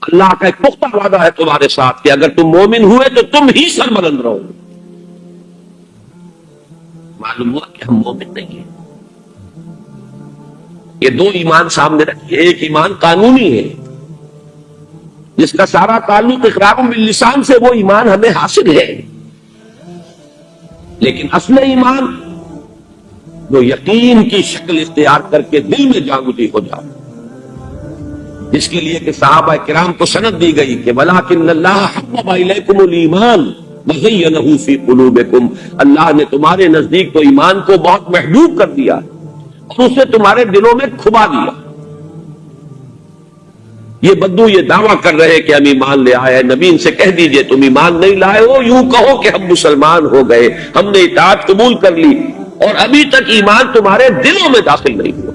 اللہ کا ایک پختہ وعدہ ہے تمہارے ساتھ کہ اگر تم مومن ہوئے تو تم ہی سربلند رہو گے۔ معلوم ہوا کہ ہم مومن نہیں ہیں۔ یہ دو ایمان سامنے رکھیے، ایک ایمان قانونی ہے جس کا سارا تعلق اقرار باللسان سے، وہ ایمان ہمیں حاصل ہے، لیکن اصل ایمان جو یقین کی شکل اختیار کر کے دل میں جاگزی ہو جائے، جس کے لیے کہ صحابہ کرام کو سند دی گئی کہ وَلَٰكِنَّ اللَّهَ حَبَّبَ إِلَيْكُمُ الْإِيمَانَ وَزَيَّنَهُ فِي قُلُوبِكُمْ، اللہ نے تمہارے نزدیک تو ایمان کو بہت محبوب کر دیا اور اسے تمہارے دلوں میں کھبا دیا۔ یہ بدو یہ دعویٰ کر رہے کہ ہم ایمان لے آئے، نبی ان سے کہہ دیجئے تم ایمان نہیں لائے ہو، یوں کہو کہ ہم مسلمان ہو گئے، ہم نے اطاعت قبول کر لی اور ابھی تک ایمان تمہارے دلوں میں داخل نہیں ہوا۔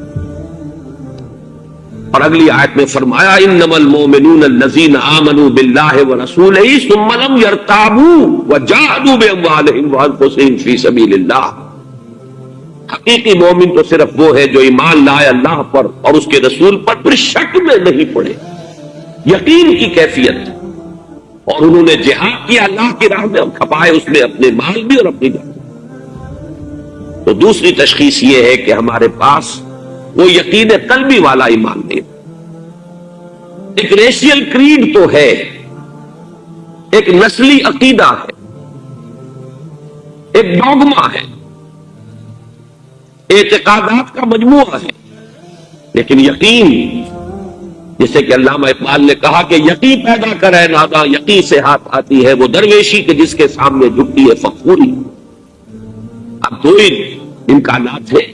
اور اگلی آیت میں فرمایا انما المؤمنون الذین آمنوا باللہ ورسولہ ثم لم یرتابوا وجاہدوا باموالہم وانفسہم فی سبیل اللہ۔ حقیقی مومن تو صرف وہ ہے جو ایمان لائے اللہ پر اور اس کے رسول پر، پھر شک میں نہیں پڑے، یقین کی کیفیت، اور انہوں نے جہاد کیا اللہ کی راہ میں اور کھپائے اس میں اپنے مال بھی اور اپنی جان۔ تو دوسری تشخیص یہ ہے کہ ہمارے پاس وہ یقین قلبی والا ایمان نہیں، ایک ریشیل کریڈ تو ہے، ایک نسلی عقیدہ ہے، ایک ڈوگما ہے، اعتقادات کا مجموعہ ہے، لیکن یقین، جیسے کہ علامہ اقبال نے کہا کہ یقین پیدا کرے نادا، یقین سے ہاتھ آتی ہے وہ درویشی کہ جس کے سامنے جھکتی ہے فخوری۔ اب دو امکانات ہیں،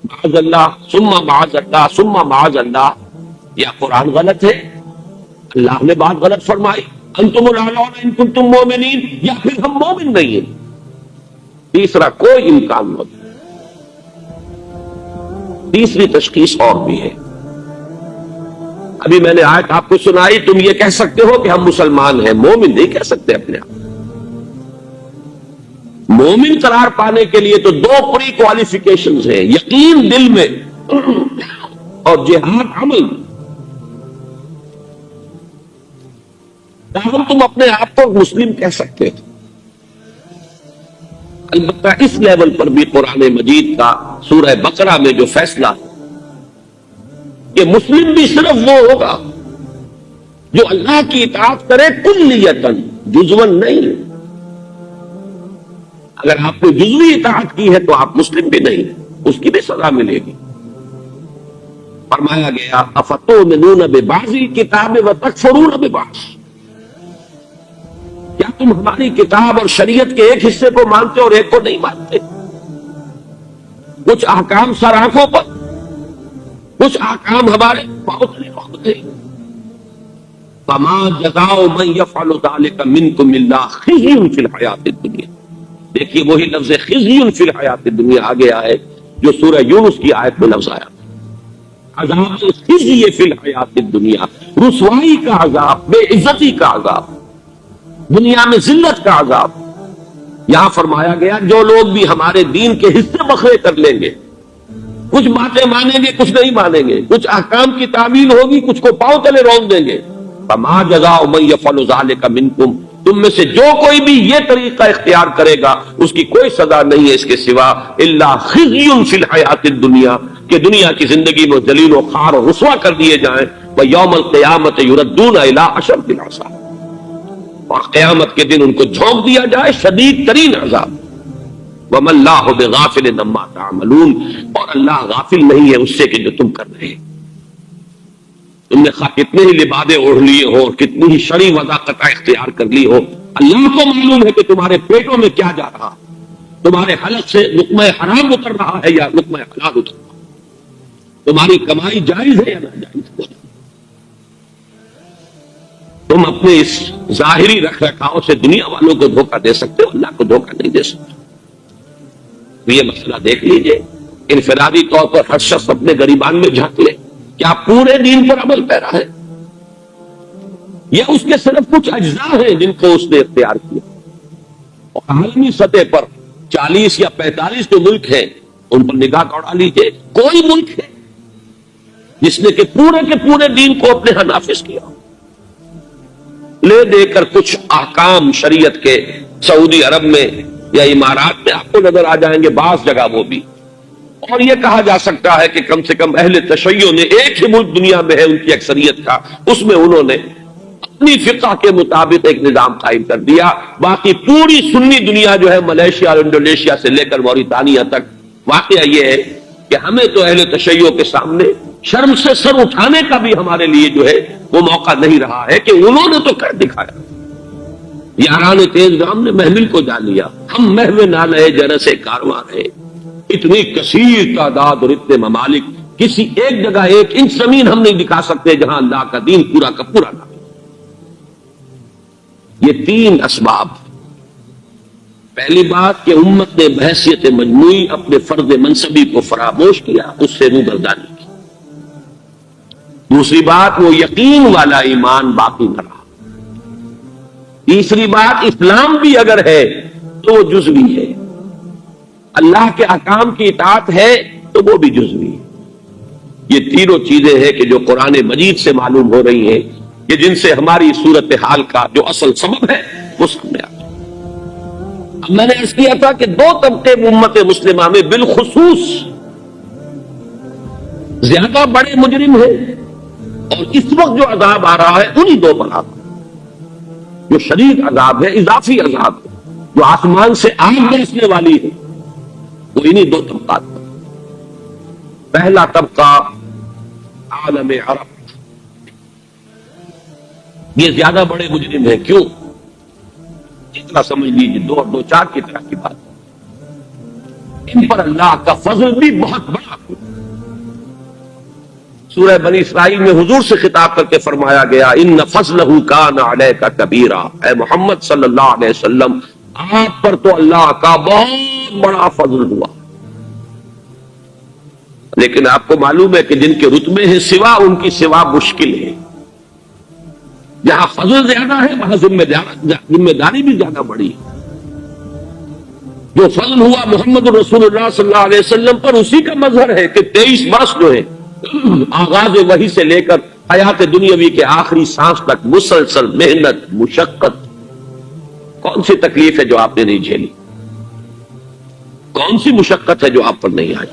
معاذ اللہ ثم معاذ اللہ ثم معاذ اللہ، یا قرآن غلط ہے، اللہ نے بات غلط فرمائی، انتم الاعلون ان کنتم مومنین، یا پھر ہم مومن نہیں ہیں۔ تیسرا کوئی امکان نہیں۔ تیسری تشخیص اور بھی ہے، ابھی میں نے آیت آپ کو سنائی، تم یہ کہہ سکتے ہو کہ ہم مسلمان ہیں، مومن نہیں کہہ سکتے اپنے آپ۔ مومن قرار پانے کے لیے تو دو پری کوالیفیکیشنز ہیں، یقین دل میں اور جہاد عمل۔ تاہم تم اپنے آپ کو مسلم کہہ سکتے ہو، البتہ اس لیول پر بھی قرآن مجید کا سورہ بقرہ میں جو فیصلہ کہ مسلم بھی صرف وہ ہوگا جو اللہ کی اطاعت کرے کلیتاً، جزواً نہیں۔ اگر آپ نے جزوی اطاعت کی ہے تو آپ مسلم بھی نہیں، اس کی بھی سزا ملے گی۔ فرمایا گیا افتؤمنون ببعض الکتاب وتکفرون ببعض، کیا تم ہماری کتاب اور شریعت کے ایک حصے کو مانتے اور ایک کو نہیں مانتے؟ کچھ احکام سر آنکھوں پر، کچھ احکام ہمارے پاؤں تلے رکھتے۔ فما جزاء من يفعل ذلك منكم الا خزي في الحیاۃ الدنیا۔ دیکھیے وہی لفظ خزي في الحیاۃ الدنیا آگے آئے جو سورہ یونس کی آیت میں لفظ آیا، عذاب خزي في الحیاۃ الدنیا، رسوائی کا عذاب، بے عزتی کا عذاب، دنیا میں ذلت کا عذاب۔ یہاں فرمایا گیا جو لوگ بھی ہمارے دین کے حصے بکھرے کر لیں گے، کچھ باتیں مانیں گے کچھ نہیں مانیں گے، کچھ احکام کی تعمیل ہوگی کچھ کو پاؤں تلے رونک دیں گے، فما جزاء من يفعل ذلك منكم، تم میں سے جو کوئی بھی یہ طریقہ اختیار کرے گا اس کی کوئی سزا نہیں ہے اس کے سوا الا خزي في الحیاۃ الدنیا، کہ دنیا کی زندگی میں ذلیل و خوار و رسوا کر دیے جائیں، ویوم القیامۃ یردون الی اشد العذاب، اور قیامت کے دن ان کو جھونک دیا جائے شدید ترین عذاب۔ وَمَا اللَّهُ بِغَافِلٍ عَمَّا تَعْمَلُونَ، اور اللہ غافل نہیں ہے اس سے کہ جو تم کر رہے ہیں۔ تم نے خواہ کتنے ہی لبادے اوڑھ لیے ہو، کتنی ہی شرعی وضاحت اختیار کر لی ہو، اللہ کو معلوم ہے کہ تمہارے پیٹوں میں کیا جا رہا، تمہارے حلق سے لقمہ حرام اتر رہا ہے یا لقمہ حلال اتر رہا، تمہاری کمائی جائز ہے یا ناجائز ہے۔ تم اپنے اس ظاہری رکھ رکھاؤ سے دنیا والوں کو دھوکہ دے سکتے ہو، اللہ کو دھوکہ نہیں دے سکتے۔ یہ مسئلہ دیکھ لیجئے، انفرادی طور پر ہر شخص اپنے گریبان میں جھانک لے، کیا پورے دین پر عمل پیرا ہے یا اس کے صرف کچھ اجزاء ہیں جن کو اس نے اختیار کیا؟ اور عالمی سطح پر 40 یا 45 جو ملک ہیں ان پر نگاہ دوڑا لیجئے، کوئی ملک ہے جس نے کہ پورے کے پورے دین کو اپنے ہاں نافذ کیا؟ لے دے کر کچھ احکام شریعت کے سعودی عرب میں یا امارات میں آپ کو نظر آ جائیں گے، بعض جگہ وہ بھی. اور یہ کہا جا سکتا ہے کہ کم سے کم اہل تشیع نے ایک ہی ملک دنیا میں ہے ان کی اکثریت کا، اس میں انہوں نے اپنی فقہ کے مطابق ایک نظام قائم کر دیا. باقی پوری سنی دنیا جو ہے ملیشیا اور انڈونیشیا سے لے کر موریتانیہ تک، واقعہ یہ ہے کہ ہمیں تو اہل تشیع کے سامنے شرم سے سر اٹھانے کا بھی ہمارے لیے جو ہے وہ موقع نہیں رہا ہے کہ انہوں نے تو کر دکھایا. یاران تیز گام نے محمل کو جان لیا، ہم محو نہ لئے جرس کارواں رہے. اتنی کثیر تعداد اور اتنے ممالک، کسی ایک جگہ ایک انچ زمین ہم نہیں دکھا سکتے جہاں اللہ کا دین پورا کا پورا نہ. یہ تین اسباب. پہلی بات کہ امت نے بحیثیت مجموعی اپنے فرد منصبی کو فراموش کیا، اس سے روبرداری کی. دوسری بات وہ یقین والا ایمان باقی نہ رہا. تیسری بات اسلام بھی اگر ہے تو وہ جزوی ہے، اللہ کے احکام کی اطاعت ہے تو وہ بھی جزوی ہے. یہ تینوں چیزیں ہیں کہ جو قرآن مجید سے معلوم ہو رہی ہیں کہ جن سے ہماری صورتحال کا جو اصل سبب ہے وہ سامنے آتا ہے. اب میں نے عرض کیا تھا کہ دو طبقے امت مسلمہ میں بالخصوص زیادہ بڑے مجرم ہیں، اور اس وقت جو عذاب آ رہا ہے انہی دو پر آتا ہے. جو شدید عذاب ہے، اضافی عذاب ہے، جو آسمان سے آگ برسنے والی ہے، وہ انہی دو طبقات پر. پہلا طبقہ عالم عرب، یہ زیادہ بڑے مجرم ہیں. کیوں؟ اتنا سمجھ لیجیے، دو اور دو چار کی طرح کی بات. ان پر اللہ کا فضل بھی بہت بڑا. سورہ بنی اسرائیل میں حضور سے خطاب کر کے فرمایا گیا ان فضلہ کان علیک کبیرا. اے محمد صلی اللہ علیہ وسلم، آپ پر تو اللہ کا بہت بڑا فضل ہوا. لیکن آپ کو معلوم ہے کہ جن کے رتبے ہیں سوا ان کی سوا مشکل ہے. جہاں فضل زیادہ ہے وہاں ذمہ داری بھی زیادہ بڑی ہے. جو فضل ہوا محمد رسول اللہ صلی اللہ علیہ وسلم پر، اسی کا مظہر ہے کہ 23 برس جو ہے آغاز وحی سے لے کر حیات دنیاوی کے آخری سانس تک مسلسل محنت، مشقت. کون سی تکلیف ہے جو آپ نے نہیں جھیلی؟ کون سی مشقت ہے جو آپ پر نہیں آئی؟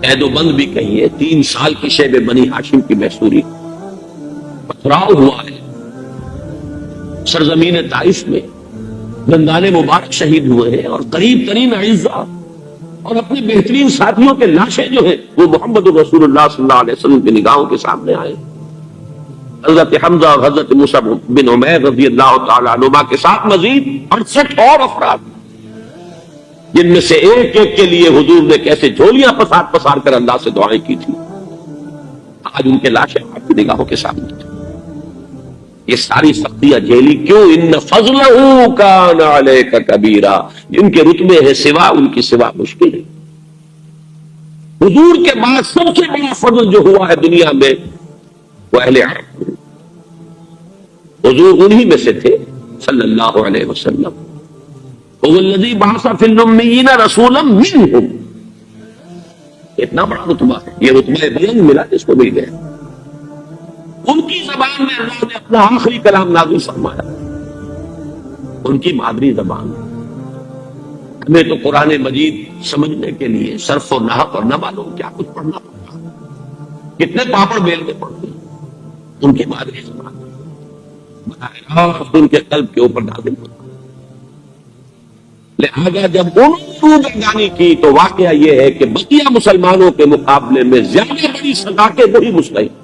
عید و بند بھی کہیے، 3 سال کی شیب بنی ہاشم کی محصوری، پتھراؤ ہوا ہے سرزمین طائف میں، دندان مبارک شہید ہوئے ہیں، اور قریب ترین اعزاء اور اپنے بہترین ساتھیوں کے لاشیں جو ہیں وہ محمد رسول اللہ صلی اللہ علیہ وسلم کی نگاہوں کے سامنے آئے. حضرت حمزہ اور حضرت موسیٰ بن عمیر رضی اللہ تعالیٰ عنہما کے ساتھ مزید 68 اور افراد، جن میں سے ایک ایک کے لیے حضور نے کیسے جھولیاں پسار پسار کر اللہ سے دعائیں کی تھی. آج ان کے لاشیں آپ کی نگاہوں کے سامنے تھی. یہ ساری سختیاں جھیلی کیوں؟ ان فضلہ کان علیک کبیرا. جن کے رتبے ہیں سوا ان کی سوا مشکل ہے. حضور کے بعد سب سے بڑا فضل جو ہوا ہے دنیا میں وہ اہل عرب. حضور انہی میں سے تھے صلی اللہ علیہ وسلم. والذی بعث فی الأمیین رسولا منہم. اتنا بڑا رتبہ ہے، یہ رتبہ بلند ملا جس کو مل گیا. ان کی زبان میں اللہ نے اپنا آخری کلام نازل فرمایا، ان کی مادری زبان. ہمیں تو قرآن مجید سمجھنے کے لیے صرف و نحو اور نہ معلوم کیا کچھ پڑھنا پڑتا، کتنے پاپڑ بیلنے پڑتے ہیں. ان کی مادری زبان براہ راست ان کے قلب کے اوپر نازل ہوتا. لہذا جب انہوں نے روبردانی کی تو واقعہ یہ ہے کہ بقیہ مسلمانوں کے مقابلے میں زیادہ بڑی سزا کے وہی مستحق.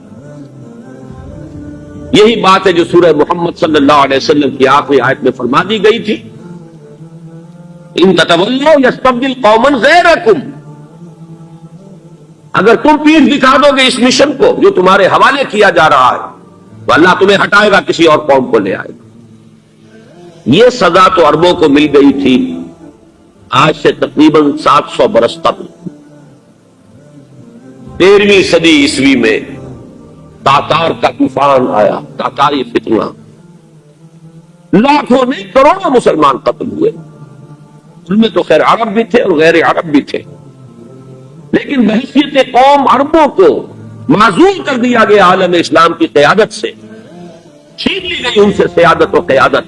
یہی بات ہے جو سورہ محمد صلی اللہ علیہ وسلم کی آخری آیت میں فرما دی گئی تھی، ان تتولوا یستبدل قوما غیرکم. اگر تم پیٹھ دکھا دو گے اس مشن کو جو تمہارے حوالے کیا جا رہا ہے تو اللہ تمہیں ہٹائے گا، کسی اور قوم کو لے آئے گا. یہ سزا تو عربوں کو مل گئی تھی آج سے تقریباً 700 برس قبل. 13ویں صدی عیسوی میں تاتار کا طوفان آیا، تاتاری فتنہ. لاکھوں نہیں کروڑوں مسلمان قتل ہوئے. ان میں تو خیر عرب بھی تھے اور غیر عرب بھی تھے، لیکن بحیثیت قوم عربوں کو معزول کر دیا گیا عالم اسلام کی قیادت سے. چھین لی گئی ان سے سیادت و قیادت،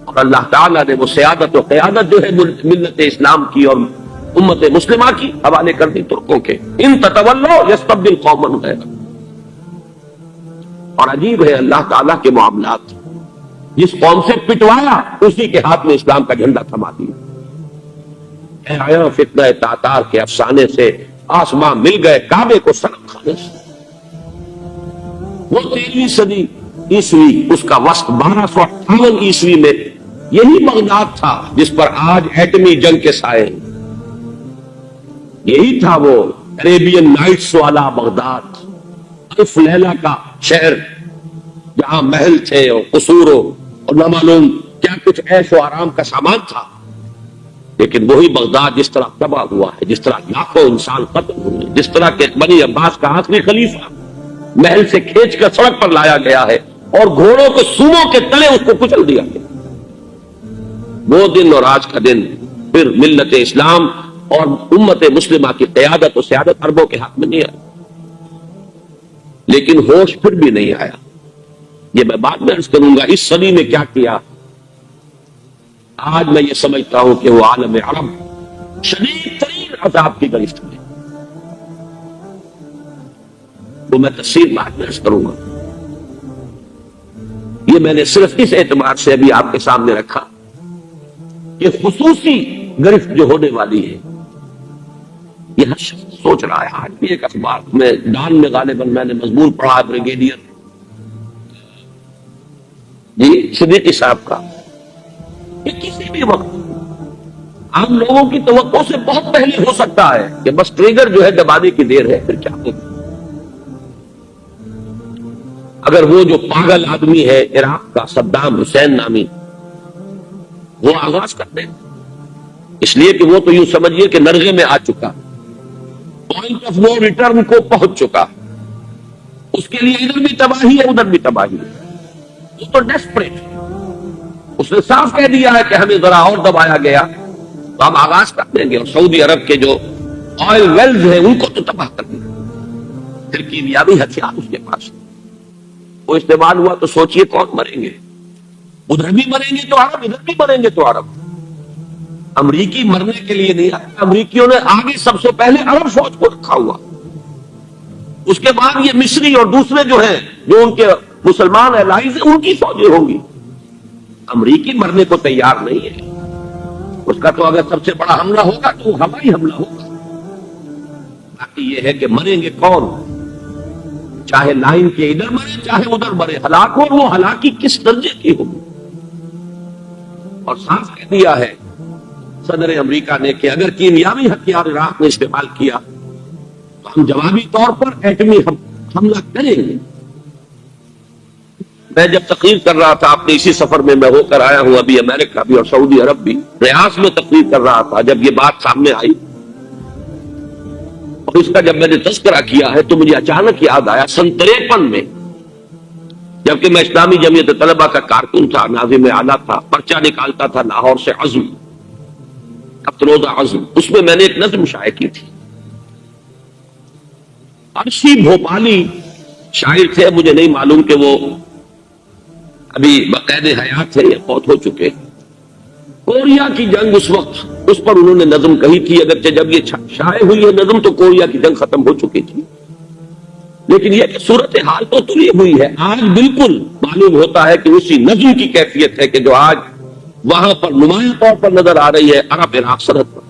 اور اللہ تعالیٰ نے وہ سیادت و قیادت جو ہے ملت اسلام کی اور امت مسلمہ کی حوالے کر دی ترکوں کے. ان تتولوا یستبدل قوما غیرکم. اور عجیب ہے اللہ تعالیٰ کے معاملات، جس قوم سے پٹوایا اسی کے ہاتھ میں اسلام کا جھنڈا تھما دیا. آیا فتنہ تاتار کے افسانے سے آسمان مل گئے کعبے کو سلب کھانے سے. وہ 13ویں صدی عیسوی، اس کا وسط 1258 عیسوی میں یہی بغداد تھا جس پر آج ایٹمی جنگ کے سائے. یہی تھا وہ عربین نائٹس والا بغداد، الف لیلہ کا شہر، جہاں محل تھے اور قصور اور نہ معلوم کیا کچھ عیش و آرام کا سامان تھا. لیکن وہی بغداد جس طرح تباہ ہوا ہے، جس طرح لاکھوں انسان قتل ہوئے، جس طرح کہ بنی عباس کا آخری خلیفہ محل سے کھینچ کر سڑک پر لایا گیا ہے اور گھوڑوں کو سوموں کے تلے اس کو کچل دیا گیا. وہ دن اور آج کا دن پھر ملت اسلام اور امت مسلمہ کی قیادت و سیادت عربوں کے ہاتھ میں نہیں آئی. لیکن ہوش پھر بھی نہیں آیا. یہ میں بعد میں عرض کروں گا اس صدی میں کیا کیا. آج میں یہ سمجھتا ہوں کہ وہ عالم عرب شدید ترین عذاب کی گرفت میں، وہ میں تفصیل بعد میں عرض کروں گا. یہ میں نے صرف اس اعتبار سے ابھی آپ کے سامنے رکھا کہ خصوصی گرفت جو ہونے والی ہے یہ ہر شخص سوچ رہا ہے. آج بھی ایک اخبار میں ڈان میں غالباً میں نے مضمون پڑھا بریگیڈیئر جی صدیقی صاحب کا، یہ کسی بھی وقت عام لوگوں کی توقع سے بہت پہلے ہو سکتا ہے کہ بس ٹریگر جو ہے دبانے کی دیر ہے. پھر کیا ہوگا اگر وہ جو پاگل آدمی ہے عراق کا صدام حسین نامی وہ آغاز کر دے. اس لیے کہ وہ تو یوں سمجھیے کہ نرغے میں آ چکا، پوائنٹ آف نو ریٹرن کو پہنچ چکا. اس کے لیے ادھر بھی تباہی ہے ادھر بھی تباہی ہے. وہ تو ڈیسپریٹ ہے. اس نے صاف کہہ دیا ہے کہ ہمیں ذرا اور دبایا گیا تو ہم آغاز کر دیں گے اور سعودی عرب کے جو آئل ویلز ہیں ان کو تو تباہ کر دیں گے. پھر کیمیابی ہتھیار اس کے پاس وہ استعمال ہوا تو سوچئے کون مریں گے. ادھر بھی مریں گے تو عرب، ادھر بھی مریں گے تو عرب. امریکی مرنے کے لیے نہیں آیا، امریکیوں نے آگے سب سے پہلے عرب فوج کو رکھا ہوا. اس کے بعد یہ مصری اور دوسرے جو ہیں جو ان کے مسلمان الائز ہیں ان کی فوجیں ہوں گی. امریکی مرنے کو تیار نہیں ہے. اس کا تو اگر سب سے بڑا حملہ ہوگا تو وہ ہوائی حملہ ہوگا. باقی یہ ہے کہ مریں گے کون، چاہے لائن کے ادھر مرے چاہے ادھر مرے، ہلاک ہو. وہ ہلاکی کس درجے کی ہوگی. اور صاف کہہ دیا ہے صدر امریکہ نے کہ اگر کیمیابی ہتھیار عراق نے استعمال کیا تو ہم جوابی طور پر ایٹمی حملہ کریں گے. میں جب تقریر کر رہا تھا اپنے اسی سفر میں ہو کر آیا ہوں ابھی امریکہ بھی اور سعودی عرب بھی، ریاض میں تقریر کر رہا تھا جب یہ بات سامنے آئی اور اس کا جب میں نے تذکرہ کیا ہے تو مجھے اچانک یاد آیا سن 53 میں جبکہ میں اسلامی جمعیت طلبہ کا کارکن تھا، ناظم اعلیٰ تھا، پرچہ نکالتا تھا لاہور سے عزم افروزہ عزم، اس میں میں نے ایک نظم شائع کی تھی. عرشی بھوپالی شاعر تھے، مجھے نہیں معلوم کہ وہ ابھی بقید حیات تھے یا فوت ہو چکے. کوریا کی جنگ اس وقت اس پر انہوں نے نظم کہی تھی، اگرچہ جب یہ شائع ہوئی ہے نظم تو کوریا کی جنگ ختم ہو چکی تھی. لیکن یہ کہ صورتحال تو تلی ہوئی ہے. آج بالکل معلوم ہوتا ہے کہ اسی نظم کی کیفیت ہے کہ جو آج وہاں پر نمایاں طور پر نظر آ رہی ہے عرب عراق سرحد پر.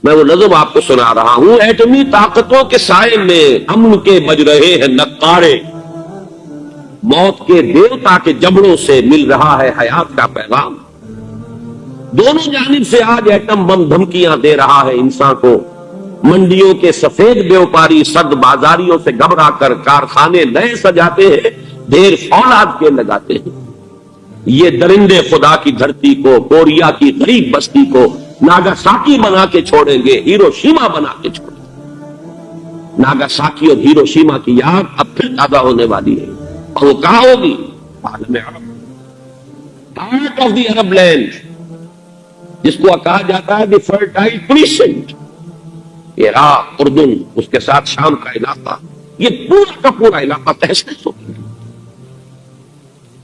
میں وہ نظم آپ کو سنا رہا ہوں. ایٹمی طاقتوں کے سائے میں امن کے بج رہے ہیں نقارے، موت کے دیوتا کے جبڑوں سے مل رہا ہے حیات کا پیغام. دونوں جانب سے آج ایٹم بم دھمکیاں دے رہا ہے انسان کو. منڈیوں کے سفید بیوپاری سرد بازاریوں سے گھبرا کر کارخانے نئے سجاتے ہیں، ڈھیر فولاد کے لگاتے ہیں. یہ درندے خدا کی دھرتی کو، کوریا کی غریب بستی کو ناگاساکی بنا کے چھوڑیں گے، ہیروشیما بنا کے چھوڑیں گے. ناگاساکی اور ہیروشیما کی یاد اب پھر تازہ ہونے والی ہے. اور وہ کہاں ہوگی؟ عالم عرب، part of the Arab land, جس کو کہا جاتا ہے دی فرٹائل کریسنٹ. عراق، اردن، اس کے ساتھ شام کا علاقہ، یہ پورا کا پورا علاقہ تحس نحس ہو گیا.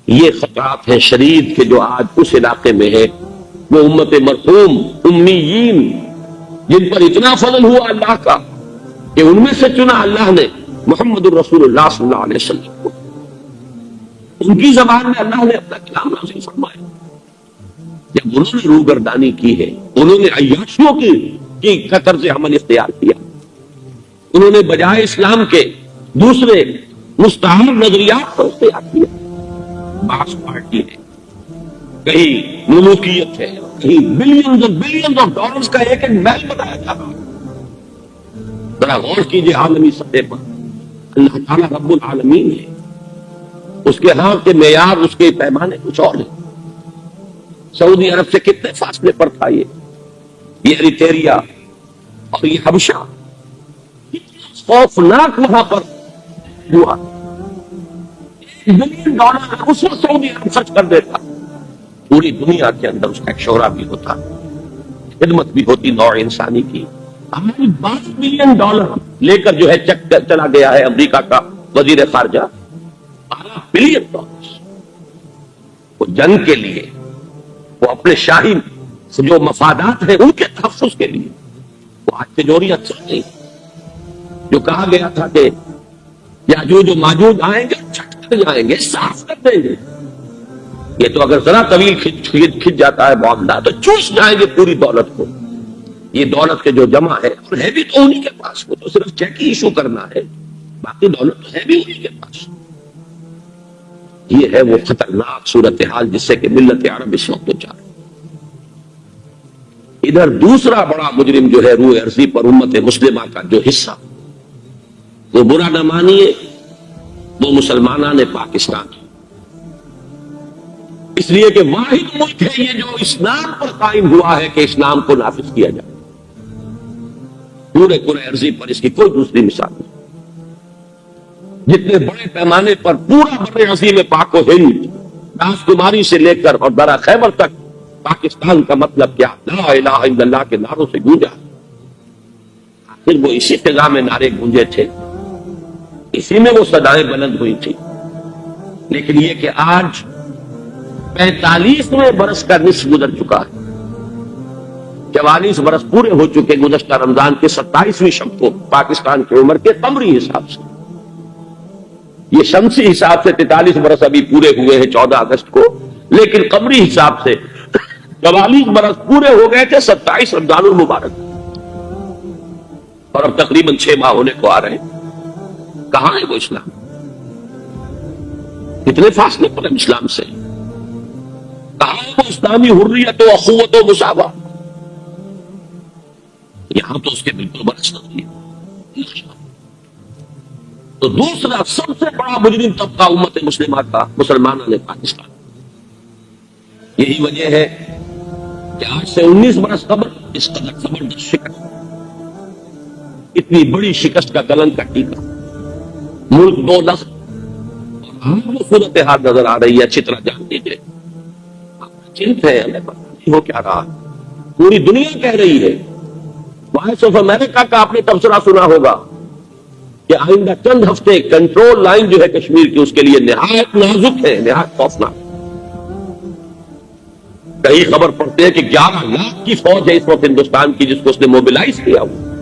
یہ خطرات ہیں شدید کہ جو آج اس علاقے میں ہے، وہ امت مرحوم امیین جن پر اتنا فضل ہوا اللہ کا کہ ان میں سے چنا اللہ نے محمد الرسول اللہ صلی اللہ علیہ وسلم کو، ان کی زبان میں اللہ نے اپنا کلام نازل فرمایا۔ جب انہوں نے روگردانی کی ہے، انہوں نے عیاشیوں کی کا طرز عمل اختیار کیا، انہوں نے بجائے اسلام کے دوسرے مستعار نظریات کو اختیار کیا۔ باس پارٹی ہے، کہیں ملوکیت ہے، کہیں بلینز آف ڈالرز کا ایک محل بنایا جا رہا ہے۔ ذرا غور کیجیے عالمی سطح پر اللہ تعالیٰ رب العالمین ہے، اس کے ہاں کے معیار، اس کے پیمانے کچھ اور ہیں۔ سعودی عرب سے کتنے فاصلے پر تھا یہ ایریٹریا اور یہ حبشہ، خوفناک وہاں پر ہوا۔ $1 بلین اس وقت سعودی عرب خرچ کر دیتا، پوری دنیا کے اندر اس کا ایک شعرا بھی ہوتا، خدمت بھی ہوتی نوع انسانی کی۔ ہماری $12 بلین لے کر جو ہے چلا گیا ہے امریکہ کا وزیر خارجہ، $12 بلین۔ وہ جنگ کے لیے، وہ اپنے شاہی جو مفادات ہیں ان کے تحفظ کے لیے، وہ آج تجوریاں چل رہی۔ جو کہا گیا تھا کہ یاجوج و ماجوج آئیں گے، چھٹ کر جائیں گے، صاف کر دیں گے، یہ تو اگر ذرا طویل کھچ جاتا ہے معاملہ تو چوس جائیں گے پوری دولت کو۔ یہ دولت کے جو جمع ہے، اور ہے بھی تو انہی کے پاس، وہ تو صرف چیک ہی ایشو کرنا ہے، باقی دولت تو ہے بھی انہی کے پاس۔ یہ ہے وہ خطرناک صورتحال جس سے کہ ملت عرب اس وقت چاہ رہی۔ ادھر دوسرا بڑا مجرم جو ہے روح ارضی پر امت مسلمہ کا جو حصہ، وہ برا نہ مانیے، وہ مسلمانان پاکستان، اس لیے کہ واحد ملک ہے یہ جو اسلام پر قائم ہوا ہے کہ اسلام کو نافذ کیا جائے۔ پورے ارضی پر اس کی کوئی دوسری مثال نہیں۔ جتنے بڑے پیمانے پر پورا بر عظیم پاک و ہند، راس کماری سے لے کر اور درا خیبر تک پاکستان کا مطلب کیا، لا الہ الا اللہ کے نعروں سے گونجا۔ پھر وہ اسی فضا میں نعرے گونجے تھے، اسی میں وہ صدائیں بلند ہوئی تھی۔ لیکن یہ کہ آج 45ویں برس کا نصف گزر چکا ہے، 44 برس پورے ہو چکے گزشتہ رمضان کے 27ویں شب کو پاکستان کی عمر کے قمری حساب سے۔ یہ شمسی حساب سے 43 برس ابھی پورے ہوئے ہیں 14 اگست کو، لیکن قمری حساب سے 44 برس پورے ہو گئے تھے 27 رمضان المبارک، اور اب تقریباً 6 ماہ ہونے کو آ رہے ہیں۔ کہاں ہے وہ اسلام؟ کتنے فاصلے پر ہم اسلام سے؟ کہاں ہے وہ اسلامی حریت و اخوت و مساوات؟ یہاں تو اس کے بالکل برعکس نہیں ہے۔ تو دوسرا سب سے بڑا مجرم طبقہ امت مسلمہ کا مسلمانوں نے پاکستان۔ یہی وجہ ہے کہ آج سے 19 برس قبل اس قدر زبردست شکست، اتنی بڑی شکست کا کلنک کا ٹیکا، ملک 2 نسل، اور آج وہ صورتحال نظر آ رہی ہے، اچھی طرح جان لیجیے۔ چنت ہے، ہمیں پتہ نہیں ہو کیا رہا، پوری دنیا کہہ رہی ہے۔ وائس آف امریکہ کا آپ نے تبصرہ سنا ہوگا کہ آئندہ چند ہفتے کنٹرول لائن جو ہے کشمیر کی، اس کے لیے نہایت نازک ہے، نہایت خوفناک۔ کئی خبر پڑھتے ہیں کہ 11 لاکھ کی فوج ہے اس وقت ہندوستان کی، جس کو اس نے موبلائز کیا ہوا۔